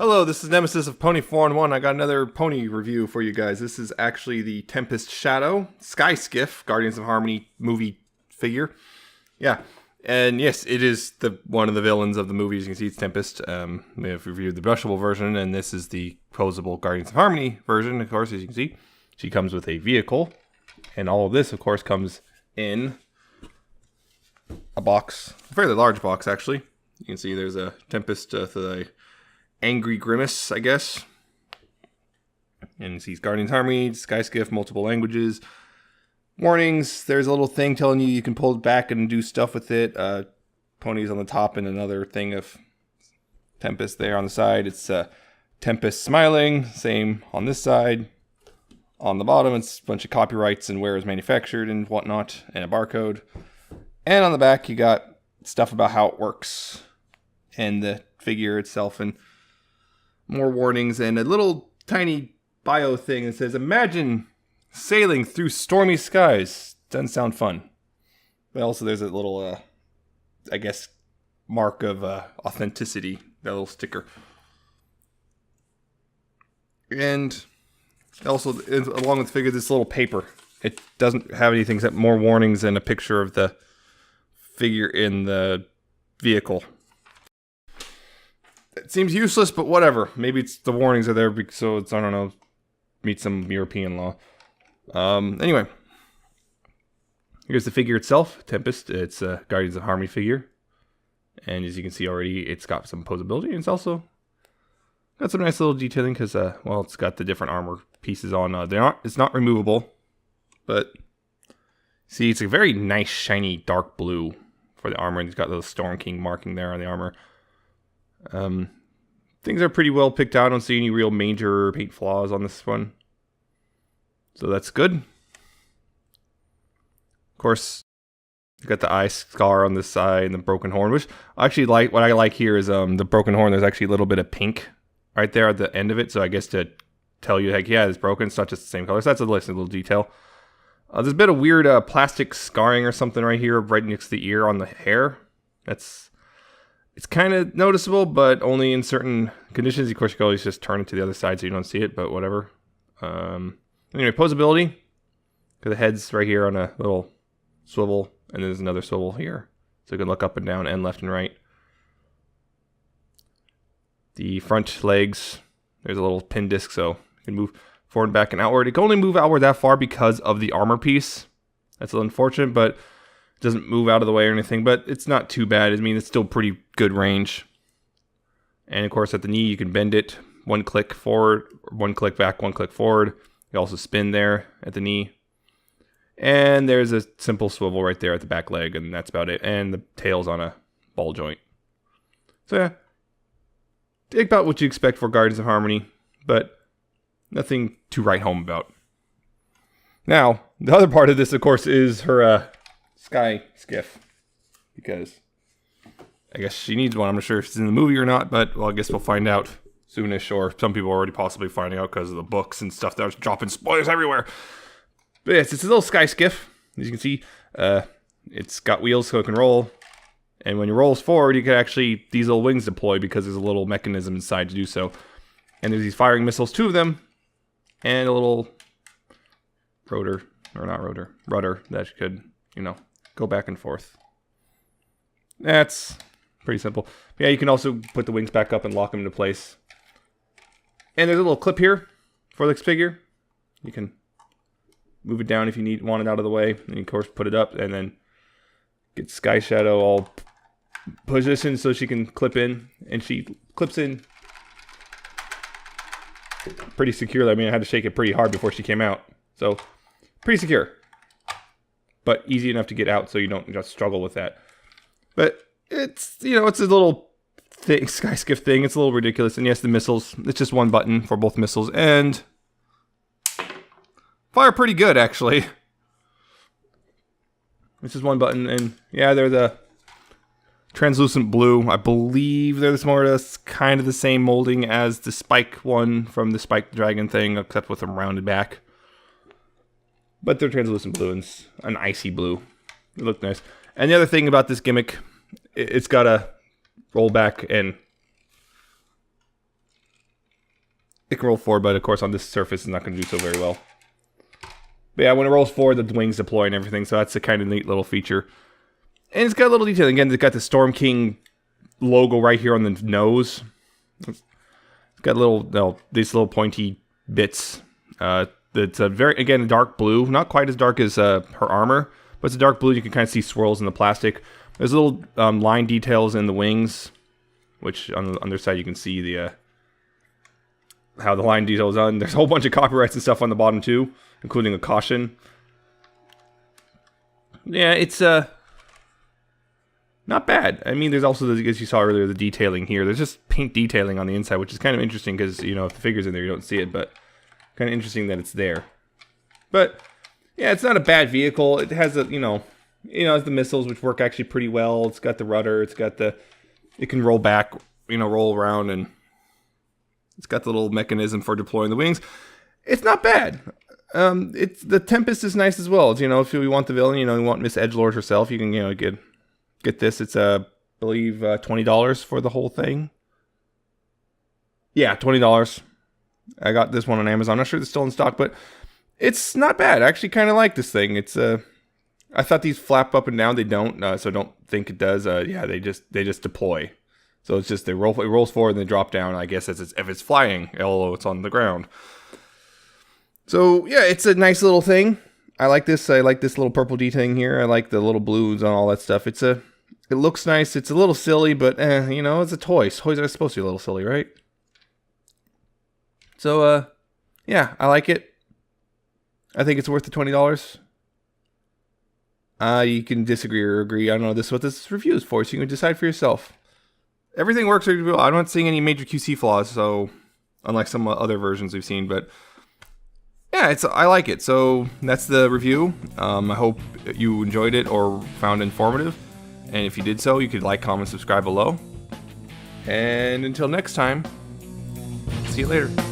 Hello, this is Nemesis of Pony 4-in-1. I got another pony review for you guys. This is actually the Tempest Shadow Skiff, Guardians of Harmony movie figure. Yeah, and yes, it is one of the villains of the movie. As you can see, it's Tempest. We have reviewed the brushable version, and this is the posable Guardians of Harmony version, of course, as you can see. She comes with a vehicle, and all of this, of course, comes in a box, a fairly large box, actually. You can see there's a Tempest with a angry grimace, I guess. And you see Guardians of Harmony, Skiff, multiple languages. Warnings, there's a little thing telling you you can pull it back and do stuff with it. Ponies on the top and another thing of Tempest there on the side. It's Tempest smiling, same on this side. On the bottom, it's a bunch of copyrights and where it's manufactured and whatnot, and a barcode. And on the back, you got stuff about how it works and the figure itself, and more warnings, and a little tiny bio thing that says, imagine sailing through stormy skies. Doesn't sound fun. But also there's a little, I guess, mark of authenticity, that little sticker. And also, along with the figure, this little paper. It doesn't have anything except more warnings and a picture of the figure in the vehicle. It seems useless, but whatever. Maybe it's the warnings are there so it's, I don't know, meet some European law. Anyway. Here's the figure itself, Tempest. It's a Guardians of Harmony figure. And as you can see already, it's got some posability. And it's also got some nice little detailing because, well, it's got the different armor pieces on. It's not removable. But, see, it's a very nice, shiny, dark blue for the armor. And it's got the Storm King marking there on the armor. Things are pretty well picked out. I don't see any real major paint flaws on this one. So that's good. Of course, you got the eye scar on this side and the broken horn, which I actually like. What I like here is the broken horn. There's actually a little bit of pink right there at the end of it. So I guess to tell you, like, yeah, it's broken. It's not just the same color. So that's a nice little detail. There's a bit of weird plastic scarring or something right here, right next to the ear on the hair. It's kind of noticeable, but only in certain conditions. Of course, you can always just turn it to the other side so you don't see it, but whatever. Anyway, posability. The head's right here on a little swivel, and there's another swivel here. So you can look up and down and left and right. The front legs, there's a little pin disc, so you can move forward, back, and outward. It can only move outward that far because of the armor piece. That's a little unfortunate, but doesn't move out of the way or anything, but it's not too bad. I mean, it's still pretty good range. And of course, at the knee, you can bend it. One click forward, one click back, one click forward. You also spin there at the knee. And there's a simple swivel right there at the back leg, and that's about it. And the tail's on a ball joint. So yeah, take about what you expect for Guardians of Harmony, but nothing to write home about. Now, the other part of this, of course, is her Skiff, because I guess she needs one. I'm not sure if it's in the movie or not, but well, I guess we'll find out soonish, or some people are already possibly finding out because of the books and stuff that are dropping spoilers everywhere. But yes, it's a little Skiff. As you can see, it's got wheels so it can roll, and when it rolls forward, you can actually, these little wings deploy because there's a little mechanism inside to do so. And there's these firing missiles, 2 of them, and a little rudder that could, you know, go back and forth. That's pretty simple. Yeah, you can also put the wings back up and lock them into place. And there's a little clip here for this figure. You can move it down if you want it out of the way. And you, of course, put it up and then get Sky Shadow all positioned so she can clip in. And she clips in pretty securely. I mean, I had to shake it pretty hard before she came out. So, pretty secure. But easy enough to get out so you don't just struggle with that. But it's, you know, it's a little thing, Skiff thing. It's a little ridiculous. And yes, the missiles, it's just one button for both missiles. And fire pretty good, actually. It's just one button. And yeah, they're the translucent blue. I believe they're kind of the same molding as the Spike one from the Spike Dragon thing, except with them rounded back. But they're translucent blue and an icy blue. They look nice. And the other thing about this gimmick, it's got a roll back and It can roll forward, but of course on this surface it's not going to do so very well. But yeah, when it rolls forward, the wings deploy and everything, so that's a kind of neat little feature. And it's got a little detail. Again, it's got the Storm King logo right here on the nose. It's got these little pointy bits. It's a very, again, dark blue. Not quite as dark as her armor, but it's a dark blue. You can kind of see swirls in the plastic. There's little line details in the wings, which on the underside you can see the how the line details on. There's a whole bunch of copyrights and stuff on the bottom too, including a caution. Yeah, it's not bad. I mean, there's also, as you saw earlier, the detailing here. There's just paint detailing on the inside, which is kind of interesting because, you know, if the figure's in there, you don't see it, but kind of interesting that it's there. But yeah, it's not a bad vehicle. It has a, has the missiles, which work actually pretty well. It's got the rudder. It's got it can roll back, roll around, and it's got the little mechanism for deploying the wings. It's not bad. The Tempest is nice as well. It's, if you want the villain, you want Miss Edgelord herself, you can, get this. It's I believe $20 for the whole thing. Yeah, $20. I got this one on Amazon. I'm not sure it's still in stock, but it's not bad. I actually kind of like this thing. It's I thought these flap up and down. They don't, so don't think it does. Yeah, they just deploy. So it's just it rolls forward and they drop down. I guess if it's flying, although it's on the ground. So yeah, it's a nice little thing. I like this. I like this little purple detailing here. I like the little blues and all that stuff. It looks nice. It's a little silly, but it's a toy. Toys are supposed to be a little silly, right? So yeah, I like it. I think it's worth the $20. You can disagree or agree. I don't know. This is what this review is for, so you can decide for yourself. Everything works really well. I'm not seeing any major QC flaws, so unlike some other versions we've seen, but yeah, I like it. So that's the review. I hope you enjoyed it or found it informative. And if you did so, you could like, comment, subscribe below. And until next time, see you later.